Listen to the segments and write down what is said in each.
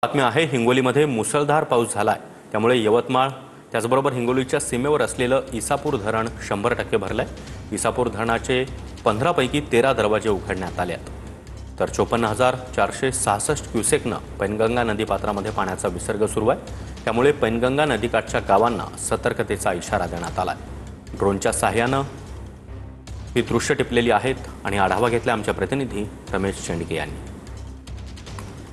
बातमी आहे हिंगोलीमध्ये मुसळधार पाऊस झालाय। त्यामुळे यवतमाळ त्याचबरोबर हिंगोलीच्या सीमेवर असलेलं इसापूर धरण 100% भरलंय। इसापूर धरणाचे 15 पैकी 13 दरवाजे उघडण्यात आले आहेत। तर 54,466 क्युसेकनं पैनगंगा नदीपात्रामध्ये पाण्याचा विसर्ग सुरू आहे। त्यामुळे पैनगंगा नदीकाठच्या गावांना सतर्कतेचा इशारा देण्यात आलाय। ड्रोनच्या सहाय्याने ही दृश्य टिपलेली आहेत आणि आढावा घेतला आमचे प्रतिनिधी रमेश चेंडके यांनी।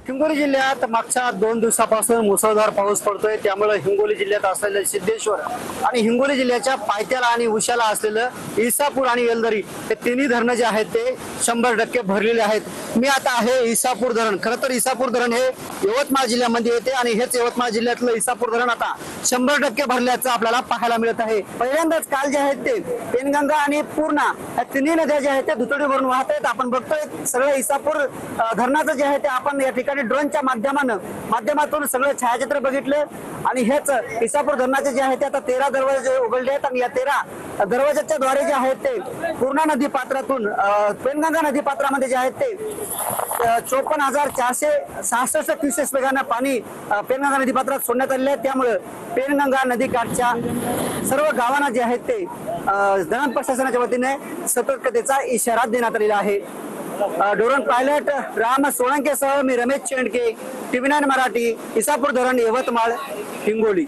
हिंगोली जिल्ह्यात मागच्या 2 दिवसापासून मुसळधार पाऊस पडतोय। त्यामुळे हिंगोली जिल्ह्यात असलेले सिद्धेश्वर आणि हिंगोली जिल्ह्याच्या पायथ्याला आणि उशाला असलेलं इसापूर आणि वेलदरी हे तिन्ही धरणं जे आहेत ते 100% भरलेले आहेत। मी आता आहे इसापूर धरण। खरं तर इसापूर धरण हे यवतमाळ जिल्ह्यामध्ये येते आणि हेच यवतमाळ जिल्ह्यातलं इसापूर धरण आता 100% भरल्याचं आपल्याला पाहायला मिळत आहे। पहिल्यांदाच काल जे आहेत ते पेनगंगा आणि पूर्णा या तिन्ही नद्या जे आहेत ते दुतडी भरून वाहत आहेत। आपण बघतोय सगळं इसापूर धरणाचं जे आहे ते आपण या ठिकाणी ड्रोनच्या माध्यमातून सगळं छायाचित्र बघितलं आणि हेच इसापूर धरणाचे जे आहे ते आता 13 दरवाजे उघडले आहेत आणि या 13 दरवाजाच्या द्वारे जे आहेत ते पूर्णा नदी पात्रातून पेनगंगा नदी पात्रामध्ये जे आहेत ते 54,466 क्युसेस वेगानं पाणी पेनगंगा नदी पात्रात सोडण्यात आलेले आहे। त्यामुळे पेनगंगा नदी काठच्या सर्व गावांना जे आहेत ते धरण प्रशासनाच्या वतीने सतर्कतेचा इशारा देण्यात आलेला आहे। ड्रोन पायलट राम सोळंके सह मी रमेश चेंडके, TV9 मराठी, इसापूर धरण, यवतमाळ, हिंगोली।